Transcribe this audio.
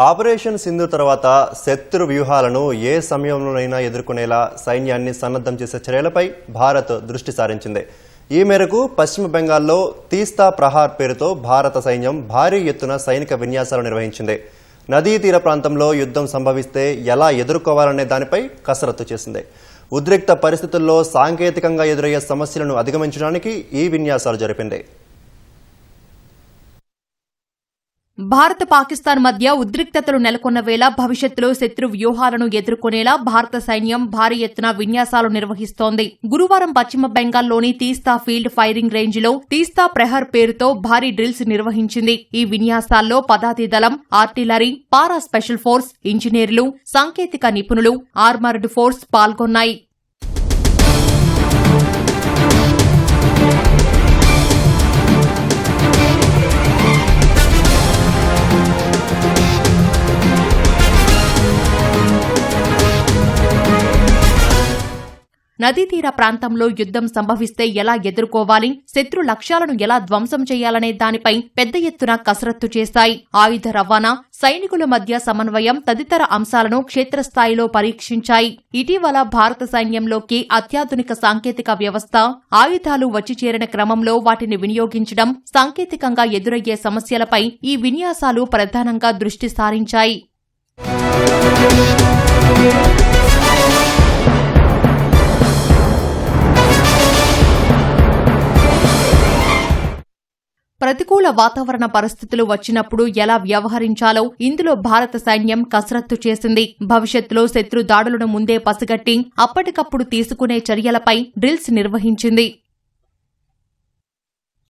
Operation Sindoor తర్వాత శత్రు వ్యూహాలను ఏ సమయంలోనైనా ఎదుర్కొనేలా సైన్యాన్ని సన్నద్ధం చేసే చర్యలపై భారత్ దృష్టి సారించింది. ఈ మేరకు పశ్చిమ బెంగాల్లో తీస్తా ప్రహార్ పేరుతో భారత సైన్యం భారీ ఎత్తున సైనిక విన్యాసాలు నిర్వహించింది. నదీ తీర ప్రాంతంలో యుద్ధం సంభవిస్తే ఎలా ఎదుర్కోవాలనే దానిపై కసరత్తు చేసింది. ఉద్రిక్త పరిస్థితుల్లో సాంకేతికంగా ఎదురయ్యే సమస్యలను అధిగమించడానికి ఈ విన్యాసాలు జరిపింది. భారత్ పాకిస్తాన్ మధ్య ఉద్రిక్తతలు నెలకొన్న వేళ భవిష్యత్తులో శత్రు వ్యూహాలను ఎదుర్కొనేలా భారత సైన్యం భారీ ఎత్తున విన్యాసాలు నిర్వహిస్తోంది. గురువారం పశ్చిమ బెంగాల్లోని తీస్తా ఫీల్డ్ ఫైరింగ్ రేంజ్లో తీస్తా ప్రహర్ పేరుతో భారీ డ్రిల్స్ నిర్వహించింది. ఈ విన్యాసాల్లో పదాతి దళం, ఆర్టిలరీ, పారా స్పెషల్ ఫోర్స్, ఇంజనీర్లు, సాంకేతిక నిపుణులు, ఆర్మర్డ్ ఫోర్స్ పాల్గొన్నాయి. నదీ తీర ప్రాంతంలో యుద్ధం సంభవిస్తే ఎలా ఎదుర్కోవాలి, శత్రు లక్ష్యాలను ఎలా ధ్వంసం చేయాలనే దానిపై పెద్ద ఎత్తున కసరత్తు చేశాయి. ఆయుధ రవాణా, సైనికుల మధ్య సమన్వయం తదితర అంశాలను క్షేత్రస్థాయిలో పరీక్షించాయి. ఇటీవల భారత సైన్యంలోకి అత్యాధునిక సాంకేతిక వ్యవస్థ, ఆయుధాలు వచ్చి చేరిన క్రమంలో వాటిని వినియోగించడం, సాంకేతికంగా ఎదురయ్యే సమస్యలపై ఈ విన్యాసాలు ప్రధానంగా దృష్టి సారించాయి. ప్రతికూల వాతావరణ పరిస్థితులు వచ్చినప్పుడు ఎలా వ్యవహరించాలో ఇందులో భారత సైన్యం కసరత్తు చేసింది. భవిష్యత్తులో శత్రు దాడులను ముందే పసిగట్టి అప్పటికప్పుడు తీసుకునే చర్యలపై డ్రిల్స్ నిర్వహించింది.